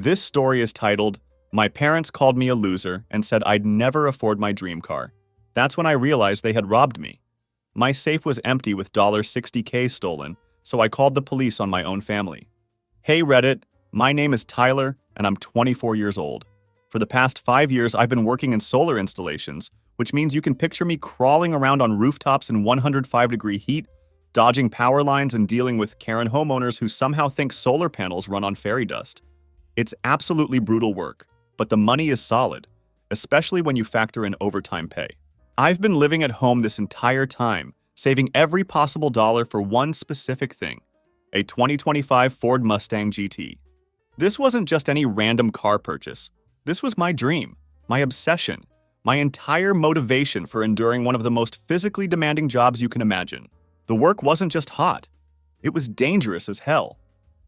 This story is titled, My Parents Called Me a Loser and Said I'd Never Afford My Dream Car. That's when I realized they had robbed me. My safe was empty with $60K stolen, so I called the police on my own family. Hey Reddit, my name is Tyler, and I'm 24 years old. For the past 5 years, I've been working in solar installations, which means you can picture me crawling around on rooftops in 105-degree heat, dodging power lines and dealing with Karen homeowners who somehow think solar panels run on fairy dust. It's absolutely brutal work, but the money is solid, especially when you factor in overtime pay. I've been living at home this entire time, saving every possible dollar for one specific thing, a 2025 Ford Mustang GT. This wasn't just any random car purchase. This was my dream, my obsession, my entire motivation for enduring one of the most physically demanding jobs you can imagine. The work wasn't just hot. It was dangerous as hell.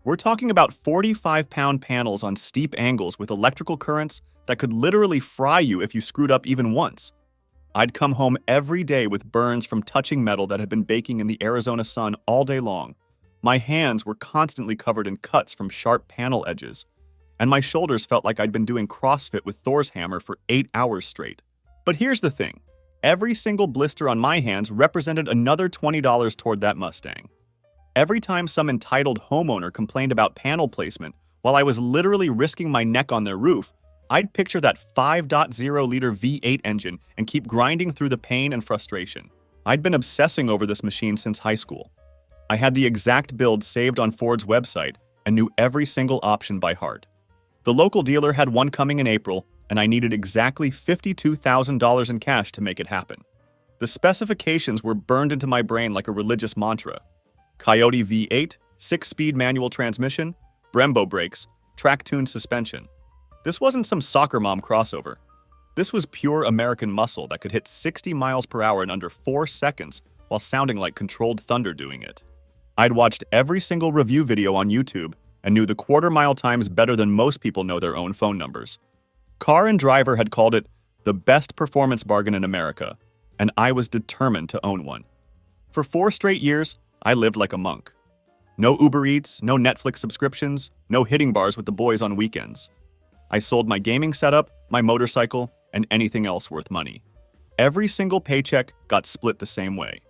We're talking about 45-pound panels on steep angles with electrical currents that could literally fry you if you screwed up even once. I'd come home every day with burns from touching metal that had been baking in the Arizona sun all day long. My hands were constantly covered in cuts from sharp panel edges, and my shoulders felt like I'd been doing CrossFit with Thor's hammer for 8 hours straight. But here's the thing. Every single blister on my hands represented another $20 toward that Mustang. Every time some entitled homeowner complained about panel placement while I was literally risking my neck on their roof, I'd picture that 5.0-liter V8 engine and keep grinding through the pain and frustration. I'd been obsessing over this machine since high school. I had the exact build saved on Ford's website and knew every single option by heart. The local dealer had one coming in April, and I needed exactly $52,000 in cash to make it happen. The specifications were burned into my brain like a religious mantra. Coyote V8, 6-speed manual transmission, Brembo brakes, track-tuned suspension. This wasn't some soccer mom crossover. This was pure American muscle that could hit 60 miles per hour in under 4 seconds while sounding like controlled thunder doing it. I'd watched every single review video on YouTube and knew the quarter-mile times better than most people know their own phone numbers. Car and Driver had called it the best performance bargain in America, and I was determined to own one. For 4 straight years, I lived like a monk. No Uber Eats, no Netflix subscriptions, no hitting bars with the boys on weekends. I sold my gaming setup, my motorcycle, and anything else worth money. Every single paycheck got split the same way.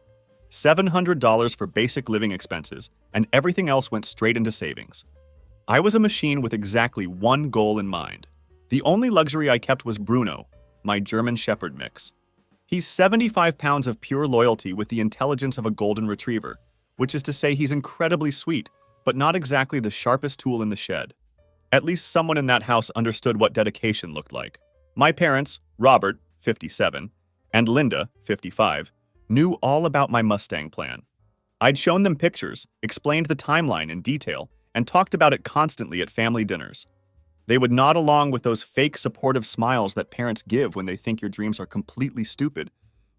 $700 for basic living expenses, and everything else went straight into savings. I was a machine with exactly one goal in mind. The only luxury I kept was Bruno, my German Shepherd mix. He's 75 pounds of pure loyalty with the intelligence of a golden retriever, which is to say he's incredibly sweet, but not exactly the sharpest tool in the shed. At least someone in that house understood what dedication looked like. My parents, Robert, 57, and Linda, 55, knew all about my Mustang plan. I'd shown them pictures, explained the timeline in detail, and talked about it constantly at family dinners. They would nod along with those fake supportive smiles that parents give when they think your dreams are completely stupid,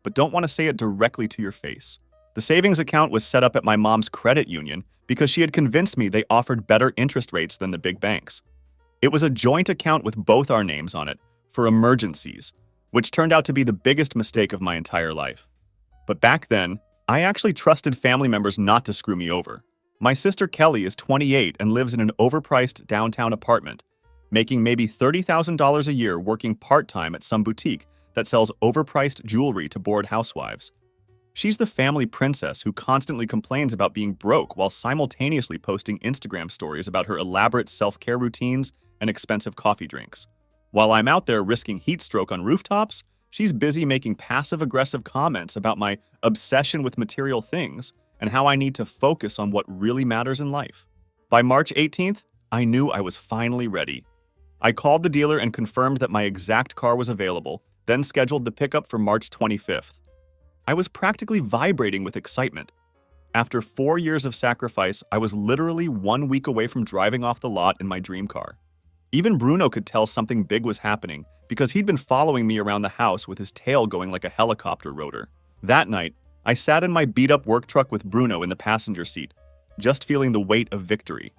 but don't want to say it directly to your face. The savings account was set up at my mom's credit union because she had convinced me they offered better interest rates than the big banks. It was a joint account with both our names on it for emergencies, which turned out to be the biggest mistake of my entire life. But back then, I actually trusted family members not to screw me over. My sister Kelly is 28 and lives in an overpriced downtown apartment, making maybe $30,000 a year working part-time at some boutique that sells overpriced jewelry to bored housewives. She's the family princess who constantly complains about being broke while simultaneously posting Instagram stories about her elaborate self-care routines and expensive coffee drinks. While I'm out there risking heat stroke on rooftops, she's busy making passive-aggressive comments about my obsession with material things and how I need to focus on what really matters in life. By March 18th, I knew I was finally ready. I called the dealer and confirmed that my exact car was available, then scheduled the pickup for March 25th. I was practically vibrating with excitement. After 4 years of sacrifice, I was literally 1 week away from driving off the lot in my dream car. Even Bruno could tell something big was happening because he'd been following me around the house with his tail going like a helicopter rotor. That night, I sat in my beat-up work truck with Bruno in the passenger seat, just feeling the weight of victory.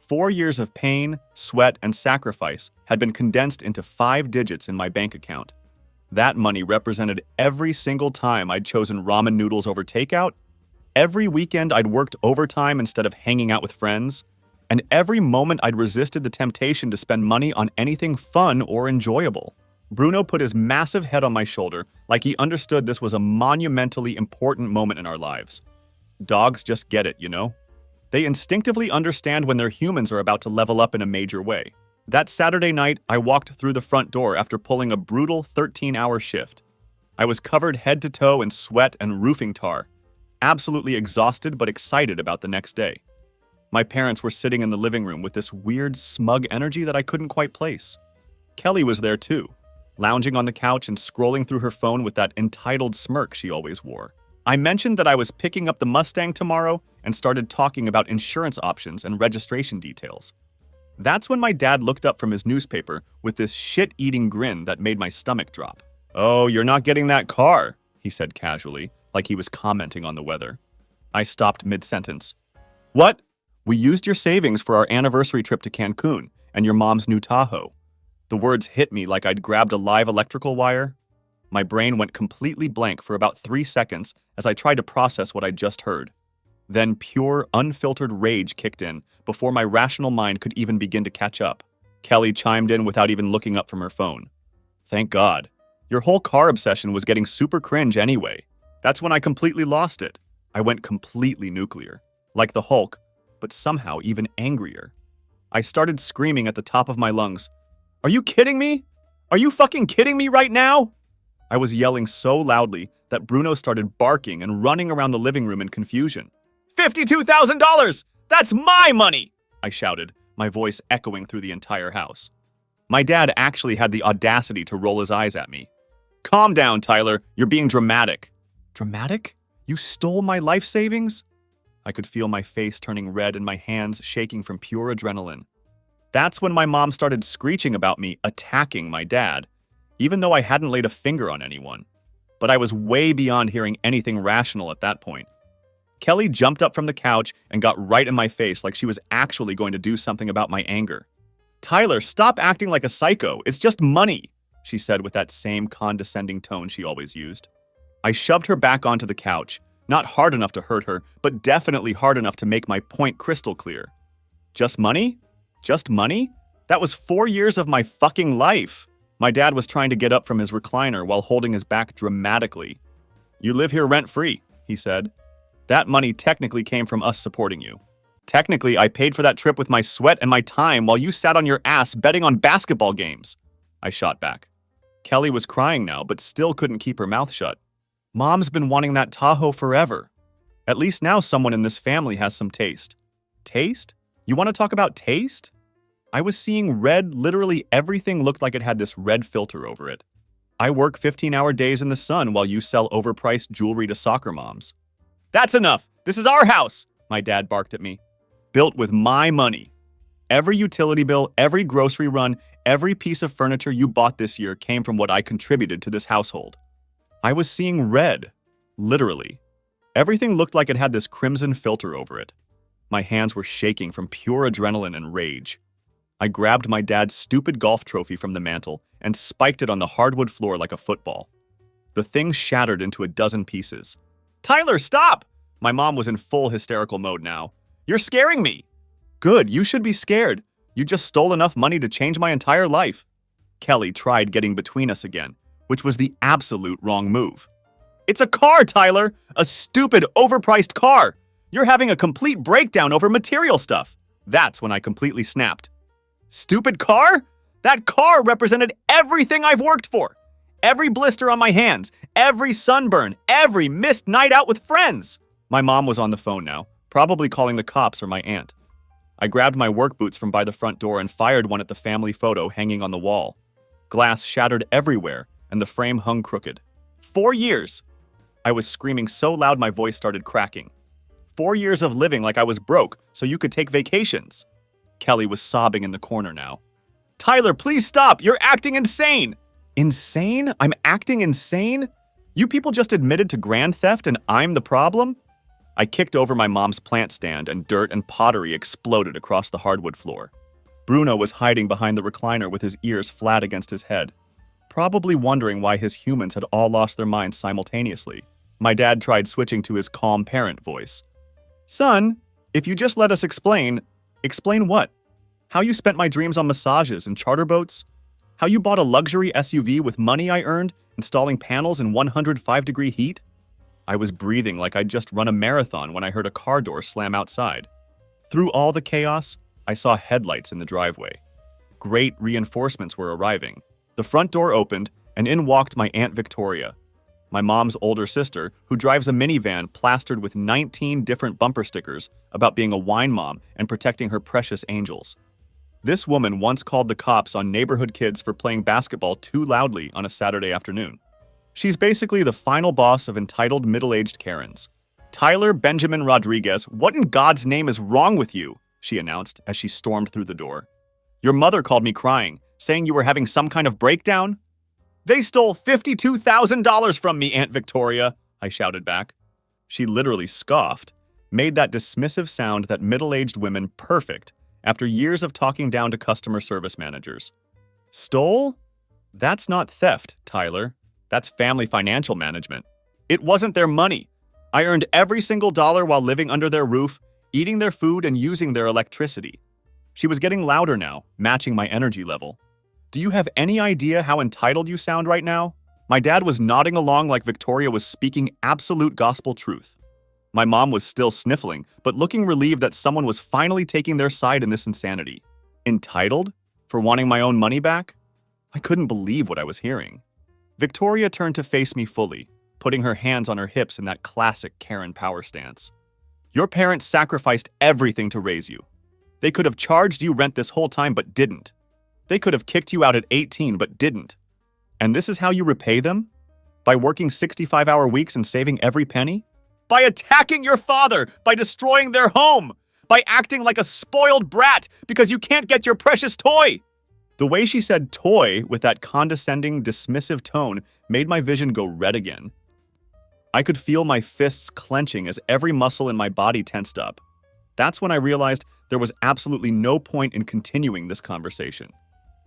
4 years of pain, sweat, and sacrifice had been condensed into 5 digits in my bank account. That money represented every single time I'd chosen ramen noodles over takeout, every weekend I'd worked overtime instead of hanging out with friends, And every moment I'd resisted the temptation to spend money on anything fun or enjoyable. Bruno put his massive head on my shoulder like he understood this was a monumentally important moment in our lives. Dogs just get it, you know? They instinctively understand when their humans are about to level up in a major way. That Saturday night, I walked through the front door after pulling a brutal 13-hour shift. I was covered head to toe in sweat and roofing tar, absolutely exhausted but excited about the next day. My parents were sitting in the living room with this weird, smug energy that I couldn't quite place. Kelly was there too, lounging on the couch and scrolling through her phone with that entitled smirk she always wore. I mentioned that I was picking up the Mustang tomorrow and started talking about insurance options and registration details. That's when my dad looked up from his newspaper with this shit-eating grin that made my stomach drop. "Oh, you're not getting that car," he said casually, like he was commenting on the weather. I stopped mid-sentence. "What? We used your savings for our anniversary trip to Cancun and your mom's new Tahoe." The words hit me like I'd grabbed a live electrical wire. My brain went completely blank for about 3 seconds as I tried to process what I'd just heard. Then pure, unfiltered rage kicked in before my rational mind could even begin to catch up. Kelly chimed in without even looking up from her phone. "Thank God. Your whole car obsession was getting super cringe anyway. That's when I completely lost it. I went completely nuclear. Like the Hulk, but somehow even angrier. I started screaming at the top of my lungs. Are you kidding me? Are you fucking kidding me right now?" I was yelling so loudly that Bruno started barking and running around the living room in confusion. $52,000! That's my money! I shouted, my voice echoing through the entire house. My dad actually had the audacity to roll his eyes at me. "Calm down, Tyler. You're being dramatic." "Dramatic? You stole my life savings?" I could feel my face turning red and my hands shaking from pure adrenaline. That's when my mom started screeching about me attacking my dad, even though I hadn't laid a finger on anyone. But I was way beyond hearing anything rational at that point. Kelly jumped up from the couch and got right in my face like she was actually going to do something about my anger. "Tyler, stop acting like a psycho. It's just money," she said with that same condescending tone she always used. I shoved her back onto the couch, not hard enough to hurt her, but definitely hard enough to make my point crystal clear. Just money? Just money? That was 4 years of my fucking life. My dad was trying to get up from his recliner while holding his back dramatically. "You live here rent-free," he said. "That money technically came from us supporting you. Technically, I paid for that trip with my sweat and my time while you sat on your ass betting on basketball games," I shot back. Kelly was crying now, but still couldn't keep her mouth shut. "Mom's been wanting that Tahoe forever. At least now someone in this family has some taste." "Taste? You want to talk about taste?" I was seeing red. Literally everything looked like it had this red filter over it. I work 15-hour days in the sun while you sell overpriced jewelry to soccer moms. "That's enough! This is our house!" my dad barked at me. "Built with my money. Every utility bill, every grocery run, every piece of furniture you bought this year came from what I contributed to this household." I was seeing red. Literally. Everything looked like it had this crimson filter over it. My hands were shaking from pure adrenaline and rage. I grabbed my dad's stupid golf trophy from the mantel and spiked it on the hardwood floor like a football. The thing shattered into a dozen pieces. "Tyler, stop!" My mom was in full hysterical mode now. "You're scaring me!" "Good, you should be scared. You just stole enough money to change my entire life." Kelly tried getting between us again, which was the absolute wrong move. "It's a car, Tyler! A stupid, overpriced car! You're having a complete breakdown over material stuff." That's when I completely snapped. "Stupid car? That car represented everything I've worked for. Every blister on my hands, every sunburn, every missed night out with friends." My mom was on the phone now, probably calling the cops or my aunt. I grabbed my work boots from by the front door and fired one at the family photo hanging on the wall. Glass shattered everywhere, and the frame hung crooked. 4 years! I was screaming so loud my voice started cracking. 4 years of living like I was broke so you could take vacations. Kelly was sobbing in the corner now. "Tyler, please stop! You're acting insane!" "Insane? I'm acting insane? You people just admitted to grand theft and I'm the problem?" I kicked over my mom's plant stand and dirt and pottery exploded across the hardwood floor. Bruno was hiding behind the recliner with his ears flat against his head, probably wondering why his humans had all lost their minds simultaneously. My dad tried switching to his calm parent voice. "Son, if you just let us explain, Explain what? How you spent my dreams on massages and charter boats? How you bought a luxury SUV with money I earned, installing panels in 105-degree heat? I was breathing like I'd just run a marathon when I heard a car door slam outside. Through all the chaos, I saw headlights in the driveway. Great reinforcements were arriving. The front door opened, and in walked my Aunt Victoria, my mom's older sister, who drives a minivan plastered with 19 different bumper stickers about being a wine mom and protecting her precious angels. This woman once called the cops on neighborhood kids for playing basketball too loudly on a Saturday afternoon. She's basically the final boss of entitled middle-aged Karens. "Tyler Benjamin Rodriguez, what in God's name is wrong with you?" she announced as she stormed through the door. "Your mother called me crying, saying you were having some kind of breakdown?" "They stole $52,000 from me, Aunt Victoria," I shouted back. She literally scoffed, made that dismissive sound that middle-aged women perfect after years of talking down to customer service managers. "Stole? That's not theft, Tyler. That's family financial management. It wasn't their money. I earned every single dollar while living under their roof, eating their food, and using their electricity." She was getting louder now, matching my energy level. "Do you have any idea how entitled you sound right now?" My dad was nodding along like Victoria was speaking absolute gospel truth. My mom was still sniffling, but looking relieved that someone was finally taking their side in this insanity. Entitled? For wanting my own money back? I couldn't believe what I was hearing. Victoria turned to face me fully, putting her hands on her hips in that classic Karen power stance. "Your parents sacrificed everything to raise you. They could have charged you rent this whole time but didn't. They could have kicked you out at 18 but didn't. And this is how you repay them? By working 65-hour weeks and saving every penny? By attacking your father, by destroying their home, by acting like a spoiled brat because you can't get your precious toy." The way she said toy with that condescending, dismissive tone made my vision go red again. I could feel my fists clenching as every muscle in my body tensed up. That's when I realized there was absolutely no point in continuing this conversation.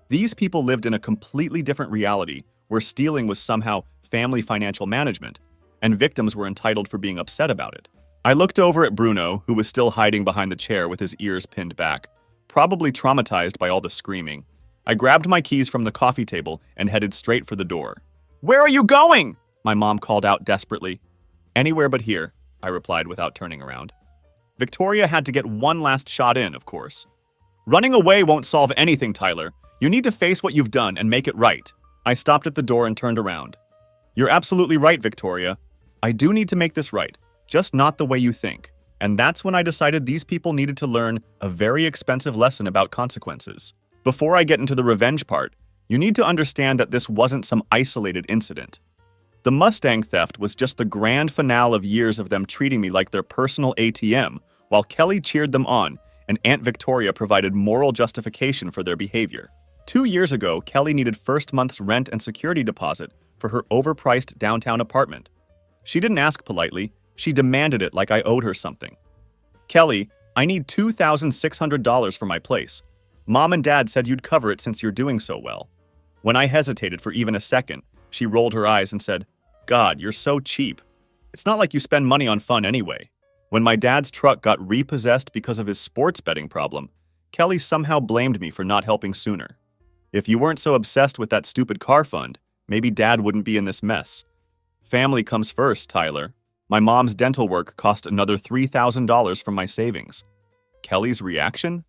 These people lived in a completely different reality where stealing was somehow family financial management, and victims were entitled for being upset about it. I looked over at Bruno, who was still hiding behind the chair with his ears pinned back, probably traumatized by all the screaming. I grabbed my keys from the coffee table and headed straight for the door. "Where are you going?" my mom called out desperately. "Anywhere but here," I replied without turning around. Victoria had to get one last shot in, of course. "Running away won't solve anything, Tyler. You need to face what you've done and make it right." I stopped at the door and turned around. "You're absolutely right, Victoria. I do need to make this right, just not the way you think." And that's when I decided these people needed to learn a very expensive lesson about consequences. Before I get into the revenge part, you need to understand that this wasn't some isolated incident. The Mustang theft was just the grand finale of years of them treating me like their personal ATM, while Kelly cheered them on, and Aunt Victoria provided moral justification for their behavior. 2 years ago, Kelly needed first month's rent and security deposit for her overpriced downtown apartment. She didn't ask politely, she demanded it like I owed her something. "Kelly, I need $2,600 for my place. Mom and Dad said you'd cover it since you're doing so well." When I hesitated for even a second, she rolled her eyes and said, "God, you're so cheap. It's not like you spend money on fun anyway." When my dad's truck got repossessed because of his sports betting problem, Kelly somehow blamed me for not helping sooner. "If you weren't so obsessed with that stupid car fund, maybe Dad wouldn't be in this mess. Family comes first, Tyler. My mom's dental work cost another $3,000 from my savings." Kelly's reaction?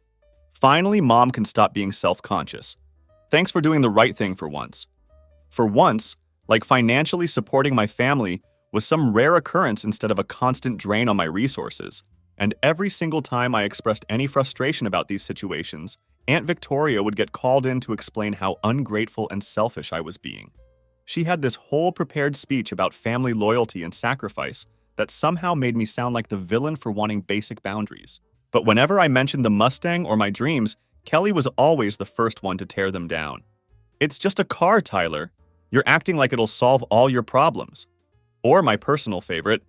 Finally, Mom can stop being self-conscious. Thanks for doing the right thing for once. For once, like financially supporting my family was some rare occurrence instead of a constant drain on my resources. And every single time I expressed any frustration about these situations, Aunt Victoria would get called in to explain how ungrateful and selfish I was being. She had this whole prepared speech about family loyalty and sacrifice that somehow made me sound like the villain for wanting basic boundaries. But whenever I mentioned the Mustang or my dreams, Kelly was always the first one to tear them down. "It's just a car, Tyler. You're acting like it'll solve all your problems." Or my personal favorite,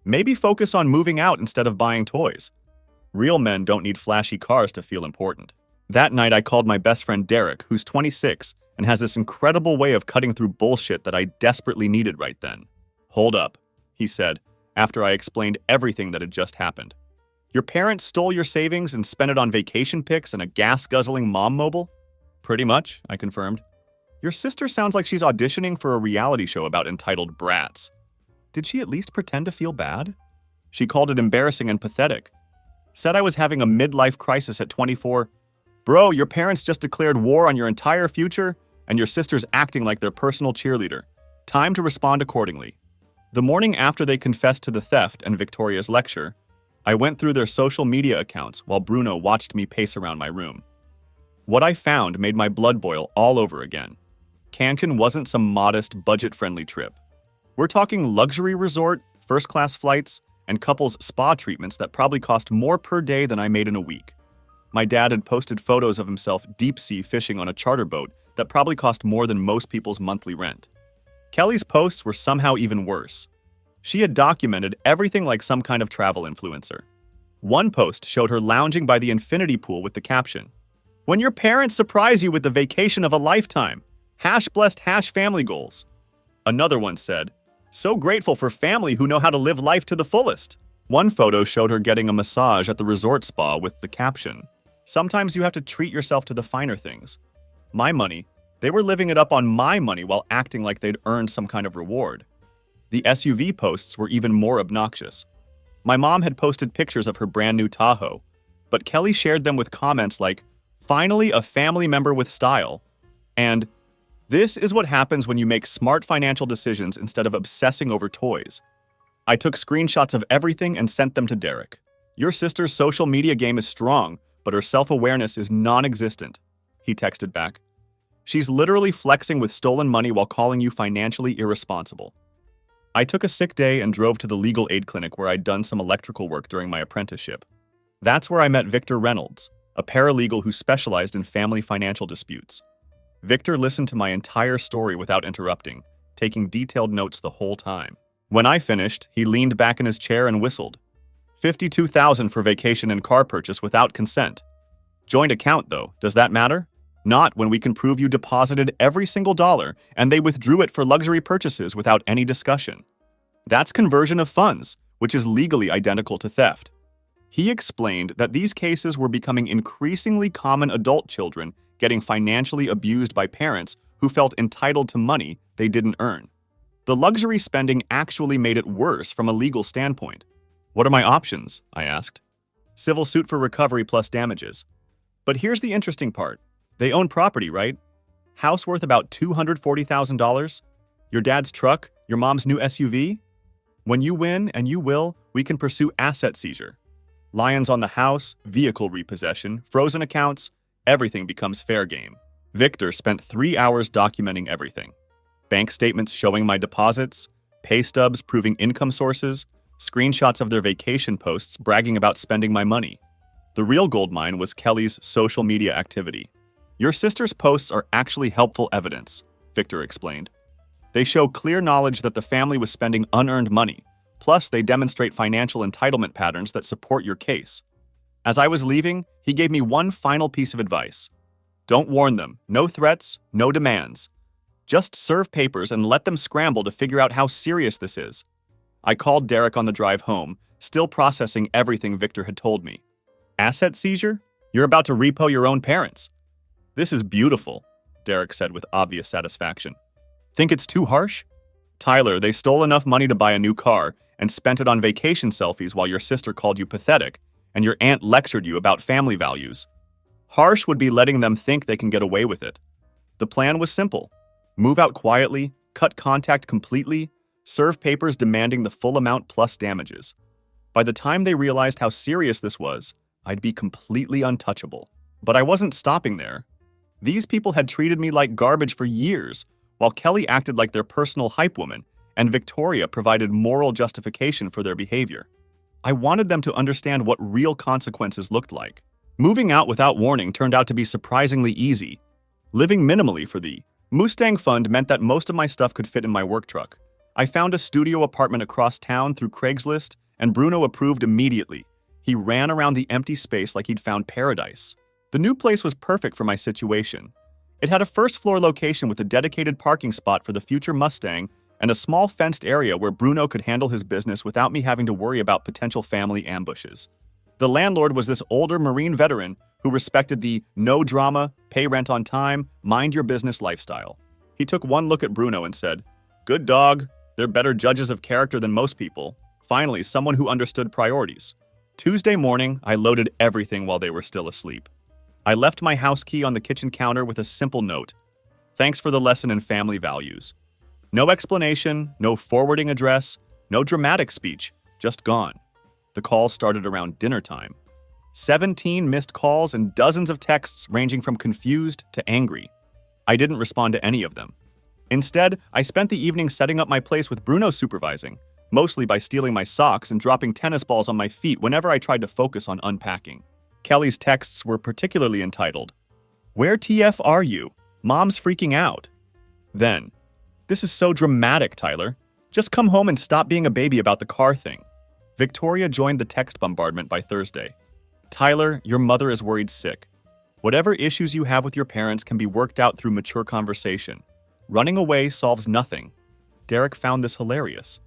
"Maybe focus on moving out instead of buying toys. Real men don't need flashy cars to feel important." That night, I called my best friend Derek, who's 26, and has this incredible way of cutting through bullshit that I desperately needed right then. "Hold up," he said, after I explained everything that had just happened. Your parents stole your savings and spent it on vacation pics and a gas-guzzling mom mobile? Pretty much, I confirmed. Your sister sounds like she's auditioning for a reality show about entitled brats. Did she at least pretend to feel bad? She called it embarrassing and pathetic. Said I was having a midlife crisis at 24. Bro, your parents just declared war on your entire future, and your sister's acting like their personal cheerleader. Time to respond accordingly. The morning after they confessed to the theft and Victoria's lecture, I went through their social media accounts while Bruno watched me pace around my room. What I found made my blood boil all over again. Cancun wasn't some modest, budget-friendly trip. We're talking luxury resort, first-class flights, and couples spa treatments that probably cost more per day than I made in a week. My dad had posted photos of himself deep-sea fishing on a charter boat that probably cost more than most people's monthly rent. Kelly's posts were somehow even worse. She had documented everything like some kind of travel influencer. One post showed her lounging by the infinity pool with the caption, "When your parents surprise you with the vacation of a lifetime, #blessed #family goals." Another one said, "So grateful for family who know how to live life to the fullest." One photo showed her getting a massage at the resort spa with the caption, "Sometimes you have to treat yourself to the finer things." My money, they were living it up on my money while acting like they'd earned some kind of reward. The SUV posts were even more obnoxious. My mom had posted pictures of her brand new Tahoe, but Kelly shared them with comments like, "Finally a family member with style," and "This is what happens when you make smart financial decisions instead of obsessing over toys." I took screenshots of everything and sent them to Derek. "Your sister's social media game is strong, but her self-awareness is non-existent," he texted back. "She's literally flexing with stolen money while calling you financially irresponsible." I took a sick day and drove to the legal aid clinic where I'd done some electrical work during my apprenticeship. That's where I met Victor Reynolds, a paralegal who specialized in family financial disputes. Victor listened to my entire story without interrupting, taking detailed notes the whole time. When I finished, he leaned back in his chair and whistled. $52,000 for vacation and car purchase without consent. Joint account, though, does that matter? Not when we can prove you deposited every single dollar and they withdrew it for luxury purchases without any discussion. That's conversion of funds, which is legally identical to theft. He explained that these cases were becoming increasingly common adult children getting financially abused by parents who felt entitled to money they didn't earn. The luxury spending actually made it worse from a legal standpoint. "What are my options?" I asked. "Civil suit for recovery plus damages." But here's the interesting part. They own property, right? House worth about $240,000? Your dad's truck? Your mom's new SUV? When you win, and you will, we can pursue asset seizure. Liens on the house, vehicle repossession, frozen accounts, everything becomes fair game. Victor spent 3 hours documenting everything. Bank statements showing my deposits, pay stubs proving income sources, screenshots of their vacation posts bragging about spending my money. The real goldmine was Kelly's social media activity. "Your sister's posts are actually helpful evidence," Victor explained. "They show clear knowledge that the family was spending unearned money, plus they demonstrate financial entitlement patterns that support your case." As I was leaving, he gave me one final piece of advice. "Don't warn them. No threats, no demands. Just serve papers and let them scramble to figure out how serious this is." I called Derek on the drive home, still processing everything Victor had told me. "Asset seizure? You're about to repo your own parents." "This is beautiful," Derek said with obvious satisfaction. "Think it's too harsh?" "Tyler, they stole enough money to buy a new car and spent it on vacation selfies while your sister called you pathetic and your aunt lectured you about family values. Harsh would be letting them think they can get away with it. The plan was simple. Move out quietly, cut contact completely, serve papers demanding the full amount plus damages. By the time they realized how serious this was, I'd be completely untouchable. But I wasn't stopping there. These people had treated me like garbage for years, while Kelly acted like their personal hype woman, and Victoria provided moral justification for their behavior. I wanted them to understand what real consequences looked like. Moving out without warning turned out to be surprisingly easy. Living minimally for the Mustang Fund meant that most of my stuff could fit in my work truck. I found a studio apartment across town through Craigslist, and Bruno approved immediately. He ran around the empty space like he'd found paradise. The new place was perfect for my situation. It had a first-floor location with a dedicated parking spot for the future Mustang and a small fenced area where Bruno could handle his business without me having to worry about potential family ambushes. The landlord was this older Marine veteran who respected the no drama, pay rent on time, mind your business lifestyle. He took one look at Bruno and said, "Good dog. They're better judges of character than most people." Finally, someone who understood priorities. Tuesday morning, I loaded everything while they were still asleep. I left my house key on the kitchen counter with a simple note. Thanks for the lesson in family values. No explanation, no forwarding address, no dramatic speech, just gone. The call started around dinner time. 17 missed calls and dozens of texts ranging from confused to angry. I didn't respond to any of them. Instead, I spent the evening setting up my place with Bruno supervising, mostly by stealing my socks and dropping tennis balls on my feet whenever I tried to focus on unpacking. Kelly's texts were particularly entitled, "Where TF are you? Mom's freaking out." Then, "This is so dramatic, Tyler. Just come home and stop being a baby about the car thing." Victoria joined the text bombardment by Thursday. "Tyler, your mother is worried sick. Whatever issues you have with your parents can be worked out through mature conversation. Running away solves nothing." Derek found this hilarious.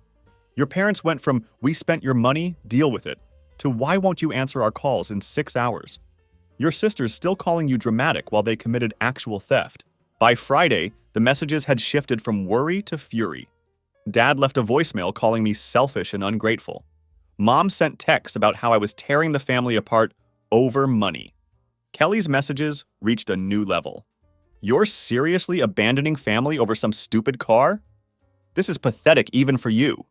"Your parents went from 'we spent your money, deal with it,' to 'why won't you answer our calls in 6 hours?' Your sister's still calling you dramatic while they committed actual theft." By Friday, the messages had shifted from worry to fury. Dad left a voicemail calling me selfish and ungrateful. Mom sent texts about how I was tearing the family apart over money. Kelly's messages reached a new level. "You're seriously abandoning family over some stupid car? This is pathetic even for you.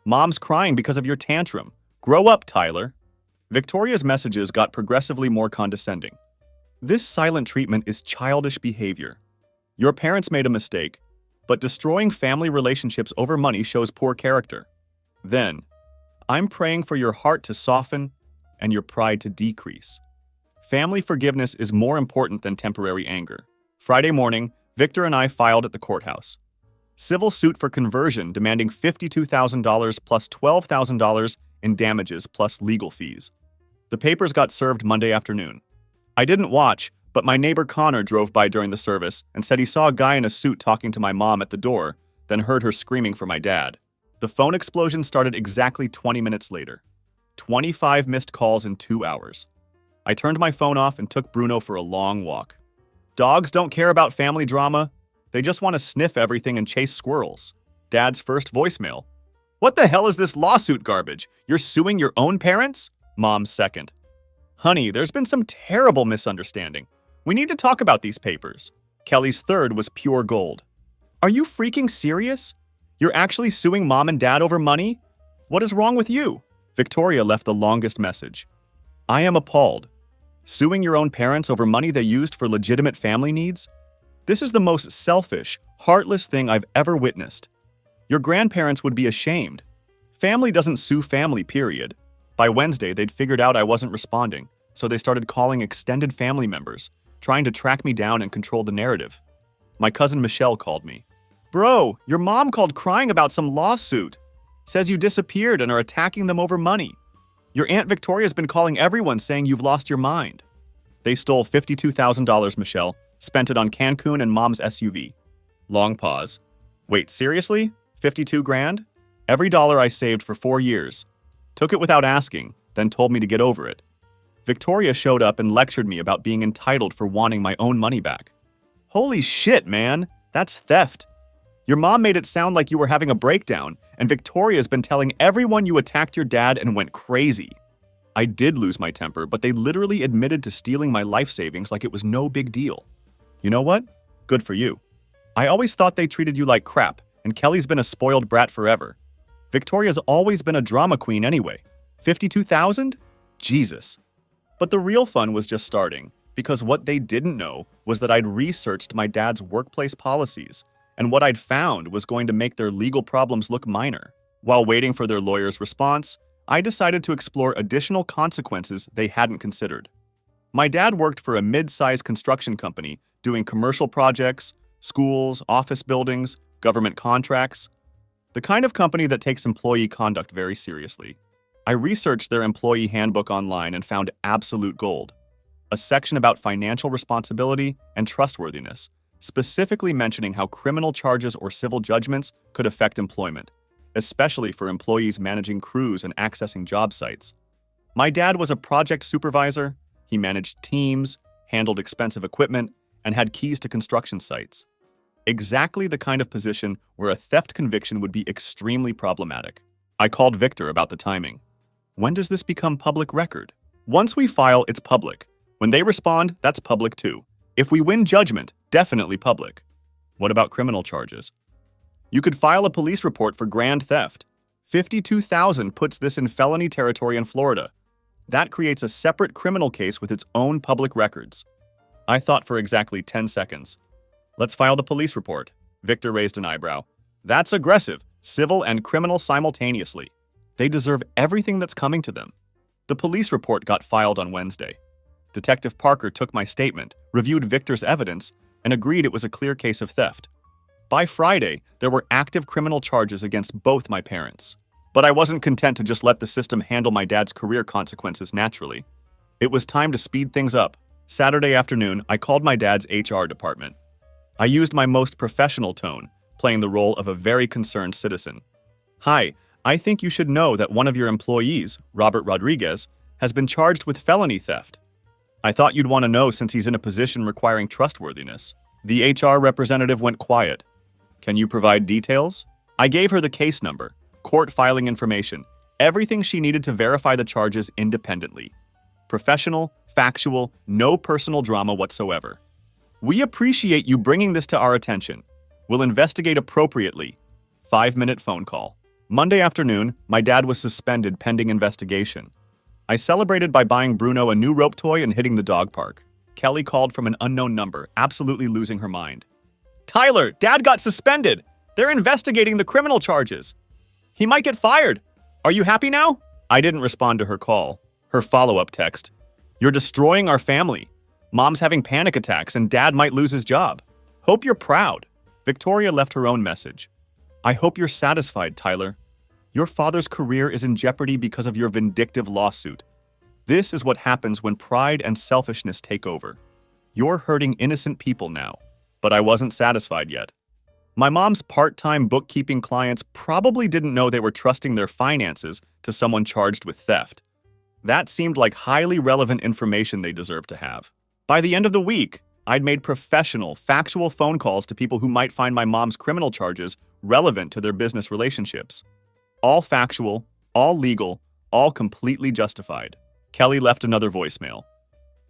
Mom's crying because of your tantrum. Grow up, Tyler." Victoria's messages got progressively more condescending. "This silent treatment is childish behavior. Your parents made a mistake, but destroying family relationships over money shows poor character." Then, "I'm praying for your heart to soften and your pride to decrease. Family forgiveness is more important than temporary anger." Friday morning, Victor and I filed at the courthouse. Civil suit for conversion demanding $52,000 plus $12,000 in damages plus legal fees. The papers got served Monday afternoon. I didn't watch, but my neighbor Connor drove by during the service and said he saw a guy in a suit talking to my mom at the door, then heard her screaming for my dad. The phone explosion started exactly 20 minutes later. 25 missed calls in 2 hours. I turned my phone off and took Bruno for a long walk. Dogs don't care about family drama. They just want to sniff everything and chase squirrels. Dad's first voicemail. "What the hell is this lawsuit garbage? You're suing your own parents?" Mom's second. "Honey, there's been some terrible misunderstanding. We need to talk about these papers." Kelly's third was pure gold. "Are you freaking serious? You're actually suing mom and dad over money? What is wrong with you?" Victoria left the longest message. "I am appalled. Suing your own parents over money they used for legitimate family needs? This is the most selfish, heartless thing I've ever witnessed. Your grandparents would be ashamed. Family doesn't sue family, period." By Wednesday, they'd figured out I wasn't responding, so they started calling extended family members, trying to track me down and control the narrative. My cousin Michelle called me. "Bro, your mom called crying about some lawsuit. Says you disappeared and are attacking them over money. Your Aunt Victoria's been calling everyone saying you've lost your mind." They stole $52,000, Michelle, spent it on Cancun and mom's SUV. Long pause. "Wait, seriously? 52 grand? Every dollar I saved for 4 years. Took it without asking, then told me to get over it." Victoria showed up and lectured me about being entitled for wanting my own money back. "Holy shit, man. That's theft. Your mom made it sound like you were having a breakdown, and Victoria's been telling everyone you attacked your dad and went crazy." I did lose my temper, but they literally admitted to stealing my life savings like it was no big deal. You know what? Good for you. I always thought they treated you like crap, and Kelly's been a spoiled brat forever. Victoria's always been a drama queen anyway. 52,000? Jesus. But the real fun was just starting, because what they didn't know was that I'd researched my dad's workplace policies, and what I'd found was going to make their legal problems look minor. While waiting for their lawyer's response, I decided to explore additional consequences they hadn't considered. My dad worked for a mid-sized construction company doing commercial projects, schools, office buildings, government contracts, the kind of company that takes employee conduct very seriously. I researched their employee handbook online and found absolute gold, a section about financial responsibility and trustworthiness, specifically mentioning how criminal charges or civil judgments could affect employment, especially for employees managing crews and accessing job sites. My dad was a project supervisor. He managed teams, handled expensive equipment, and had keys to construction sites. Exactly the kind of position where a theft conviction would be extremely problematic. I called Victor about the timing. When does this become public record? Once we file, it's public. When they respond, that's public too. If we win judgment, definitely public. What about criminal charges? You could file a police report for grand theft. 52,000 puts this in felony territory in Florida. That creates a separate criminal case with its own public records. I thought for exactly 10 seconds. Let's file the police report. Victor raised an eyebrow. That's aggressive, civil and criminal simultaneously. They deserve everything that's coming to them. The police report got filed on Wednesday. Detective Parker took my statement, reviewed Victor's evidence, and agreed it was a clear case of theft. By Friday, there were active criminal charges against both my parents. But I wasn't content to just let the system handle my dad's career consequences naturally. It was time to speed things up. Saturday afternoon, I called my dad's HR department. I used my most professional tone, playing the role of a very concerned citizen. Hi, I think you should know that one of your employees, Robert Rodriguez, has been charged with felony theft. I thought you'd want to know since he's in a position requiring trustworthiness. The HR representative went quiet. Can you provide details? I gave her the case number, court filing information, everything she needed to verify the charges independently. Professional, factual, no personal drama whatsoever. We appreciate you bringing this to our attention. We'll investigate appropriately. 5-minute phone call. Monday afternoon, my dad was suspended pending investigation. I celebrated by buying Bruno a new rope toy and hitting the dog park. Kelly called from an unknown number, absolutely losing her mind. Tyler, Dad got suspended. They're investigating the criminal charges. He might get fired. Are you happy now? I didn't respond to her call. Her follow-up text. You're destroying our family. Mom's having panic attacks and Dad might lose his job. Hope you're proud. Victoria left her own message. I hope you're satisfied, Tyler. Your father's career is in jeopardy because of your vindictive lawsuit. This is what happens when pride and selfishness take over. You're hurting innocent people now. But I wasn't satisfied yet. My mom's part-time bookkeeping clients probably didn't know they were trusting their finances to someone charged with theft. That seemed like highly relevant information they deserved to have. By the end of the week, I'd made professional, factual phone calls to people who might find my mom's criminal charges relevant to their business relationships. All factual, all legal, all completely justified. Kelly left another voicemail.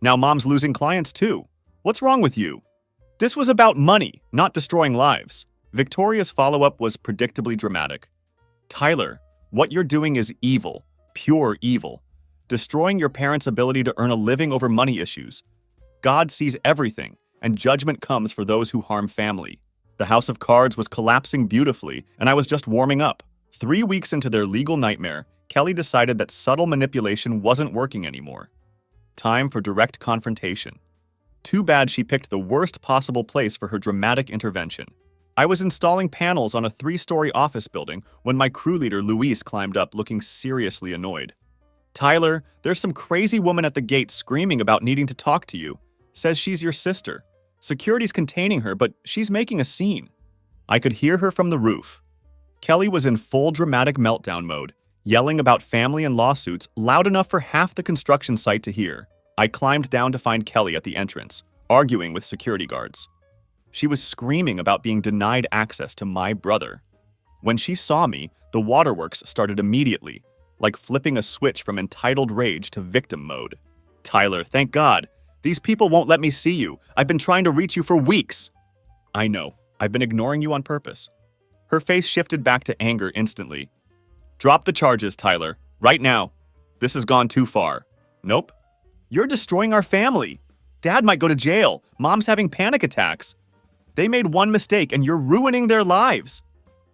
Now mom's losing clients too. What's wrong with you? This was about money, not destroying lives. Victoria's follow-up was predictably dramatic. Tyler, what you're doing is evil, pure evil. Destroying your parents' ability to earn a living over money issues. God sees everything, and judgment comes for those who harm family. The house of cards was collapsing beautifully, and I was just warming up. 3 weeks into their legal nightmare, Kelly decided that subtle manipulation wasn't working anymore. Time for direct confrontation. Too bad she picked the worst possible place for her dramatic intervention. I was installing panels on a 3-story office building when my crew leader, Luis, climbed up looking seriously annoyed. Tyler, there's some crazy woman at the gate screaming about needing to talk to you. Says she's your sister. Security's containing her, but she's making a scene. I could hear her from the roof. Kelly was in full dramatic meltdown mode, yelling about family and lawsuits loud enough for half the construction site to hear. I climbed down to find Kelly at the entrance, arguing with security guards. She was screaming about being denied access to my brother. When she saw me, the waterworks started immediately, like flipping a switch from entitled rage to victim mode. Tyler, thank God. These people won't let me see you. I've been trying to reach you for weeks. I know. I've been ignoring you on purpose. Her face shifted back to anger instantly. Drop the charges, Tyler. Right now. This has gone too far. Nope. You're destroying our family. Dad might go to jail. Mom's having panic attacks. They made one mistake and you're ruining their lives.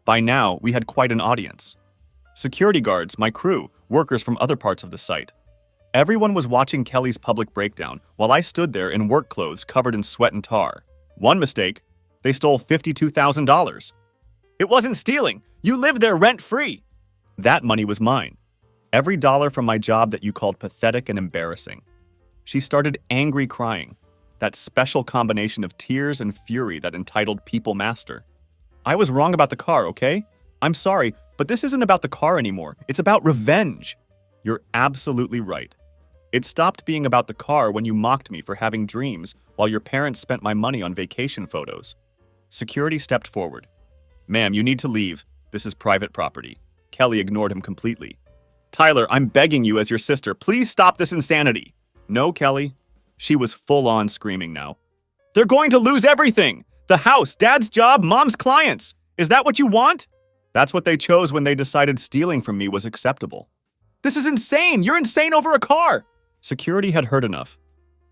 By now, we had quite an audience. Security guards, my crew, workers from other parts of the site. Everyone was watching Kelly's public breakdown while I stood there in work clothes covered in sweat and tar. One mistake, they stole $52,000. It wasn't stealing. You live there rent-free. That money was mine. Every dollar from my job that you called pathetic and embarrassing. She started angry crying, that special combination of tears and fury that entitled People Master. I was wrong about the car, okay? I'm sorry, but this isn't about the car anymore. It's about revenge. You're absolutely right. It stopped being about the car when you mocked me for having dreams while your parents spent my money on vacation photos. Security stepped forward. Ma'am, you need to leave. This is private property. Kelly ignored him completely. Tyler, I'm begging you as your sister, please stop this insanity. No, Kelly. She was full on screaming now. They're going to lose everything. The house, Dad's job, Mom's clients. Is that what you want? That's what they chose when they decided stealing from me was acceptable. This is insane. You're insane over a car. Security had heard enough.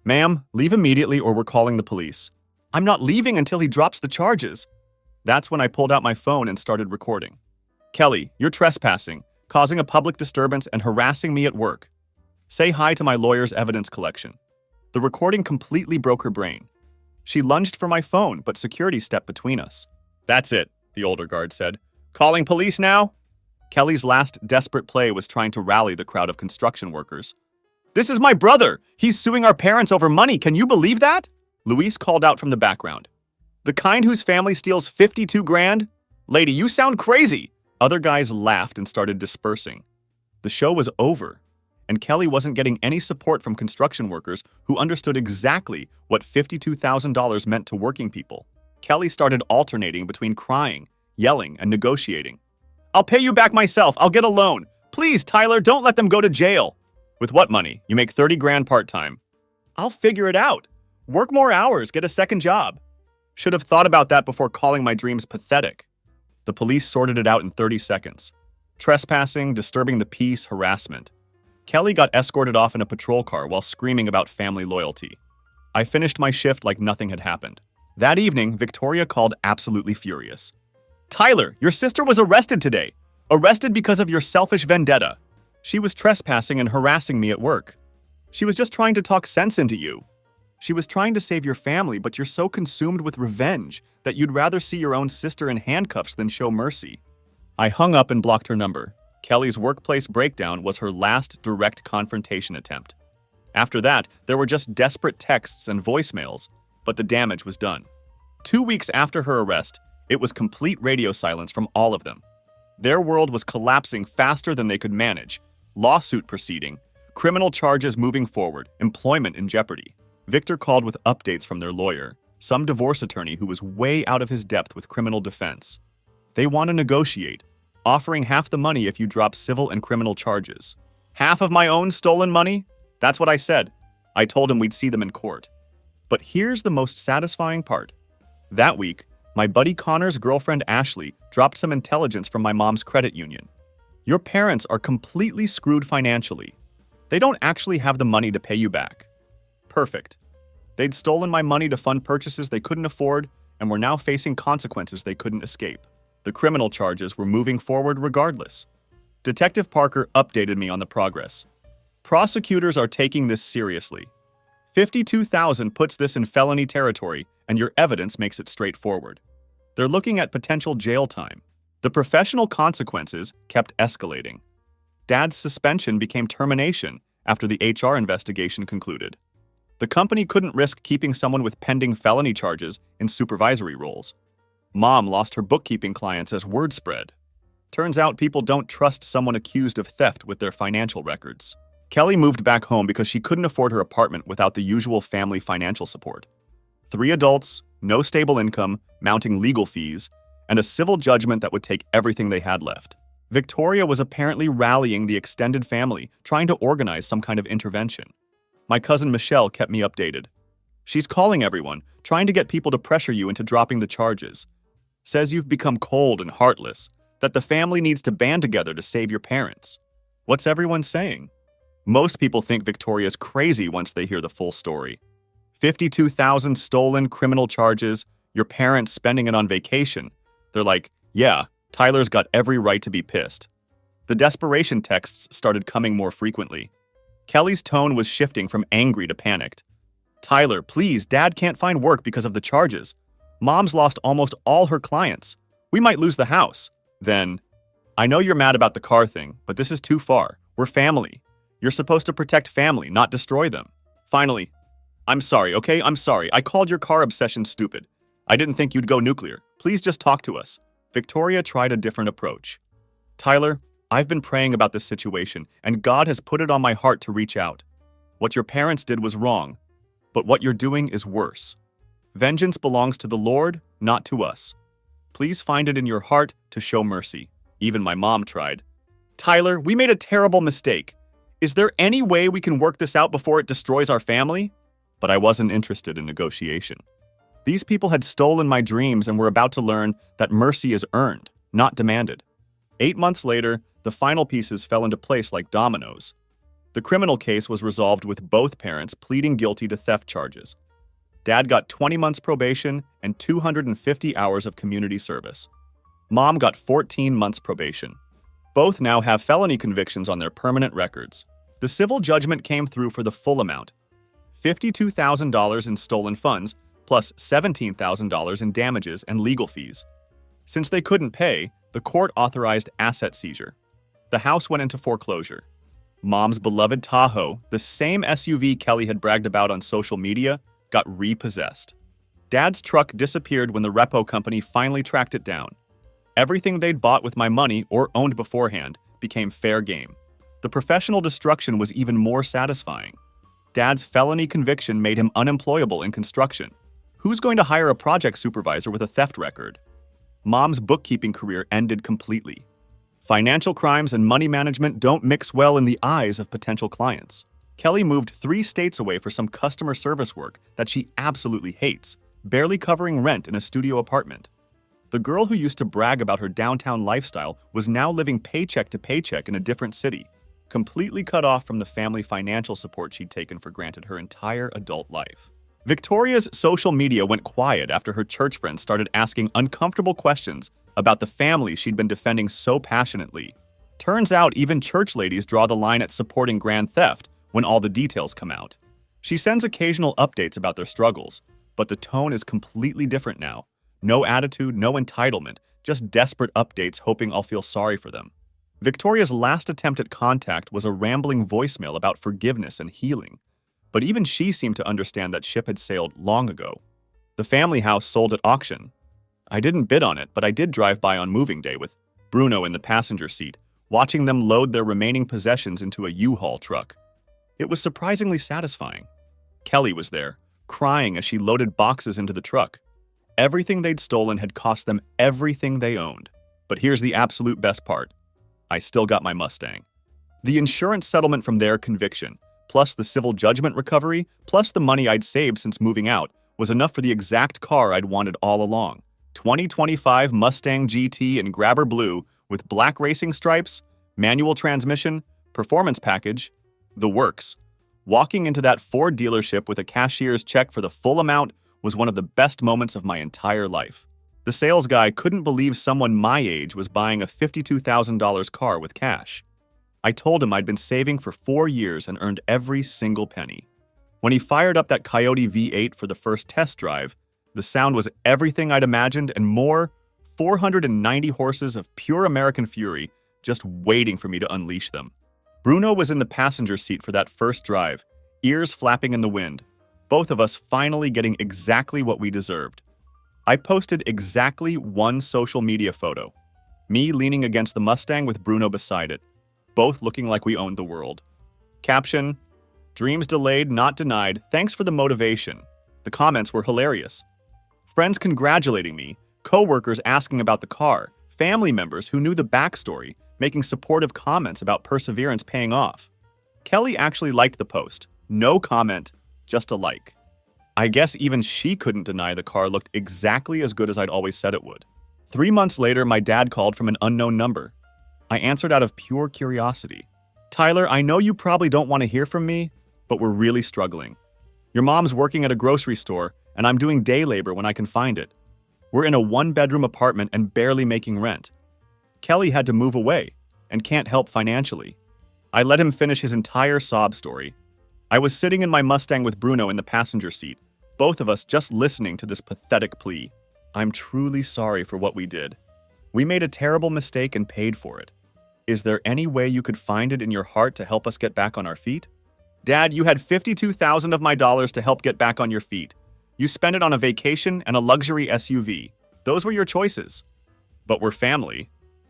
Ma'am, leave immediately or we're calling the police. I'm not leaving until he drops the charges. That's when I pulled out my phone and started recording. Kelly, you're trespassing, causing a public disturbance and harassing me at work. Say hi to my lawyer's evidence collection. The recording completely broke her brain. She lunged for my phone, but security stepped between us. That's it, the older guard said. Calling police now? Kelly's last desperate play was trying to rally the crowd of construction workers. This is my brother! He's suing our parents over money, can you believe that? Luis called out from the background. The kind whose family steals 52 grand? Lady, you sound crazy! Other guys laughed and started dispersing. The show was over, and Kelly wasn't getting any support from construction workers who understood exactly what $52,000 meant to working people. Kelly started alternating between crying, yelling, and negotiating. I'll pay you back myself. I'll get a loan. Please, Tyler, don't let them go to jail. With what money? You make 30 grand part-time. I'll figure it out. Work more hours, get a second job. Should have thought about that before calling my dreams pathetic. The police sorted it out in 30 seconds. Trespassing, disturbing the peace, harassment. Kelly got escorted off in a patrol car while screaming about family loyalty. I finished my shift like nothing had happened. That evening, Victoria called absolutely furious. Tyler, your sister was arrested today. Arrested because of your selfish vendetta. She was trespassing and harassing me at work. She was just trying to talk sense into you. She was trying to save your family, but you're so consumed with revenge that you'd rather see your own sister in handcuffs than show mercy. I hung up and blocked her number. Kelly's workplace breakdown was her last direct confrontation attempt. After that, there were just desperate texts and voicemails, but the damage was done. 2 weeks after her arrest, it was complete radio silence from all of them. Their world was collapsing faster than they could manage. Lawsuit proceeding, criminal charges moving forward, employment in jeopardy. Victor called with updates from their lawyer, some divorce attorney who was way out of his depth with criminal defense. They want to negotiate, offering half the money if you drop civil and criminal charges. Half of my own stolen money? That's what I said. I told him we'd see them in court. But here's the most satisfying part. That week, my buddy Connor's girlfriend Ashley dropped some intelligence from my mom's credit union. Your parents are completely screwed financially. They don't actually have the money to pay you back. Perfect. They'd stolen my money to fund purchases they couldn't afford and were now facing consequences they couldn't escape. The criminal charges were moving forward regardless. Detective Parker updated me on the progress. Prosecutors are taking this seriously. 52,000 puts this in felony territory, and your evidence makes it straightforward. They're looking at potential jail time. The professional consequences kept escalating. Dad's suspension became termination after the HR investigation concluded. The company couldn't risk keeping someone with pending felony charges in supervisory roles. Mom lost her bookkeeping clients as word spread. Turns out people don't trust someone accused of theft with their financial records. Kelly moved back home because she couldn't afford her apartment without the usual family financial support. 3 adults, no stable income, mounting legal fees, and a civil judgment that would take everything they had left. Victoria was apparently rallying the extended family, trying to organize some kind of intervention. My cousin Michelle kept me updated. She's calling everyone, trying to get people to pressure you into dropping the charges. Says you've become cold and heartless, that the family needs to band together to save your parents. What's everyone saying? Most people think Victoria's crazy once they hear the full story. 52,000 stolen criminal charges, your parents spending it on vacation. They're like, yeah, Tyler's got every right to be pissed. The desperation texts started coming more frequently. Kelly's tone was shifting from angry to panicked. Tyler, please, Dad can't find work because of the charges. Mom's lost almost all her clients. We might lose the house. Then, I know you're mad about the car thing, but this is too far. We're family. You're supposed to protect family, not destroy them. Finally, I'm sorry, okay? I'm sorry. I called your car obsession stupid. I didn't think you'd go nuclear. Please just talk to us. Victoria tried a different approach. Tyler, I've been praying about this situation, and God has put it on my heart to reach out. What your parents did was wrong, but what you're doing is worse. Vengeance belongs to the Lord, not to us. Please find it in your heart to show mercy. Even my mom tried. Tyler, we made a terrible mistake. Is there any way we can work this out before it destroys our family? But I wasn't interested in negotiation. These people had stolen my dreams and were about to learn that mercy is earned, not demanded. 8 months later, the final pieces fell into place like dominoes. The criminal case was resolved with both parents pleading guilty to theft charges. Dad got 20 months probation and 250 hours of community service. Mom got 14 months probation. Both now have felony convictions on their permanent records. The civil judgment came through for the full amount, $52,000 in stolen funds, plus $17,000 in damages and legal fees. Since they couldn't pay, the court authorized asset seizure. The house went into foreclosure. Mom's beloved Tahoe, the same SUV Kelly had bragged about on social media, got repossessed. Dad's truck disappeared when the repo company finally tracked it down. Everything they'd bought with my money or owned beforehand became fair game. The professional destruction was even more satisfying. Dad's felony conviction made him unemployable in construction. Who's going to hire a project supervisor with a theft record? Mom's bookkeeping career ended completely. Financial crimes and money management don't mix well in the eyes of potential clients. Kelly moved 3 states away for some customer service work that she absolutely hates, barely covering rent in a studio apartment. The girl who used to brag about her downtown lifestyle was now living paycheck to paycheck in a different city, completely cut off from the family financial support she'd taken for granted her entire adult life. Victoria's social media went quiet after her church friends started asking uncomfortable questions about the family she'd been defending so passionately. Turns out even church ladies draw the line at supporting grand theft when all the details come out. She sends occasional updates about their struggles, but the tone is completely different now. No attitude, no entitlement, just desperate updates hoping I'll feel sorry for them. Victoria's last attempt at contact was a rambling voicemail about forgiveness and healing, but even she seemed to understand that ship had sailed long ago. The family house sold at auction. I didn't bid on it, but I did drive by on moving day with Bruno in the passenger seat, watching them load their remaining possessions into a U-Haul truck. It was surprisingly satisfying. Kelly was there, crying as she loaded boxes into the truck. Everything they'd stolen had cost them everything they owned. But here's the absolute best part. I still got my Mustang. The insurance settlement from their conviction, plus the civil judgment recovery, plus the money I'd saved since moving out, was enough for the exact car I'd wanted all along. 2025 Mustang GT in Grabber Blue with black racing stripes, manual transmission, performance package, the works. Walking into that Ford dealership with a cashier's check for the full amount was one of the best moments of my entire life. The sales guy couldn't believe someone my age was buying a $52,000 car with cash. I told him I'd been saving for 4 years and earned every single penny. When he fired up that Coyote V8 for the first test drive, the sound was everything I'd imagined and more, 490 horses of pure American fury just waiting for me to unleash them. Bruno was in the passenger seat for that first drive, ears flapping in the wind, both of us finally getting exactly what we deserved. I posted exactly one social media photo, me leaning against the Mustang with Bruno beside it, both looking like we owned the world. Caption, "Dreams delayed, not denied, thanks for the motivation." The comments were hilarious. Friends congratulating me, co-workers asking about the car, family members who knew the backstory, making supportive comments about perseverance paying off. Kelly actually liked the post. No comment, just a like. I guess even she couldn't deny the car looked exactly as good as I'd always said it would. 3 months later, my dad called from an unknown number. I answered out of pure curiosity. "Tyler, I know you probably don't want to hear from me, but we're really struggling. Your mom's working at a grocery store, and I'm doing day labor when I can find it. We're in a 1-bedroom apartment and barely making rent. Kelly had to move away and can't help financially." I let him finish his entire sob story. I was sitting in my Mustang with Bruno in the passenger seat, both of us just listening to this pathetic plea. "I'm truly sorry for what we did. We made a terrible mistake and paid for it. Is there any way you could find it in your heart to help us get back on our feet?" "Dad, you had $52,000 of my dollars to help get back on your feet. You spent it on a vacation and a luxury SUV. Those were your choices. But we're family.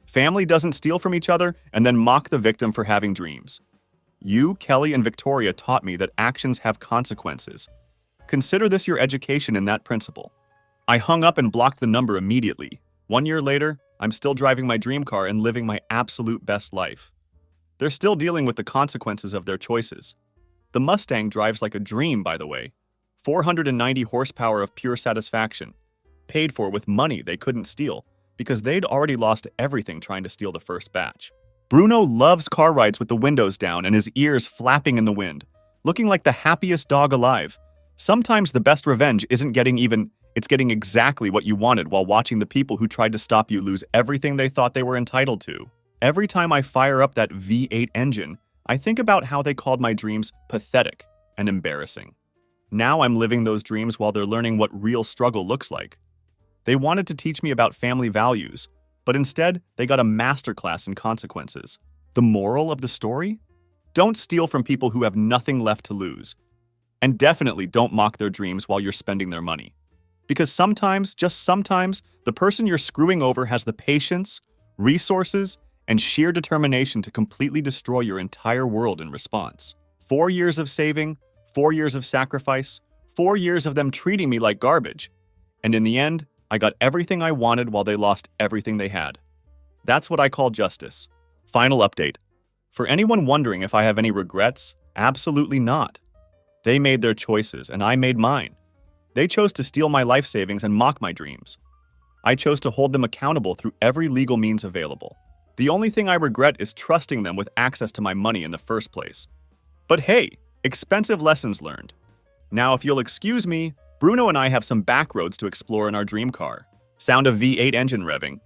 Family doesn't steal from each other and then mock the victim for having dreams. You, Kelly, and Victoria taught me that actions have consequences. Consider this your education in that principle. I hung up and blocked the number immediately. 1 year later, I'm still driving my dream car and living my absolute best life. They're still dealing with the consequences of their choices. The Mustang drives like a dream, by the way. 490 horsepower of pure satisfaction, paid for with money they couldn't steal because they'd already lost everything trying to steal the first batch. Bruno loves car rides with the windows down and his ears flapping in the wind, looking like the happiest dog alive. Sometimes the best revenge isn't it's getting exactly what you wanted while watching the people who tried to stop you lose everything they thought they were entitled to. Every time I fire up that V8 engine, I think about how they called my dreams pathetic and embarrassing. Now I'm living those dreams while they're learning what real struggle looks like. They wanted to teach me about family values, but instead they got a masterclass in consequences. The moral of the story? Don't steal from people who have nothing left to lose. And definitely don't mock their dreams while you're spending their money. Because sometimes, just sometimes, the person you're screwing over has the patience, resources, and sheer determination to completely destroy your entire world in response. 4 years of saving, 4 years of sacrifice, 4 years of them treating me like garbage. And in the end, I got everything I wanted while they lost everything they had. That's what I call justice. Final update. For anyone wondering if I have any regrets, absolutely not. They made their choices, and I made mine. They chose to steal my life savings and mock my dreams. I chose to hold them accountable through every legal means available. The only thing I regret is trusting them with access to my money in the first place. But hey, expensive lessons learned. Now, if you'll excuse me, Bruno and I have some back roads to explore in our dream car. Sound of V8 engine revving.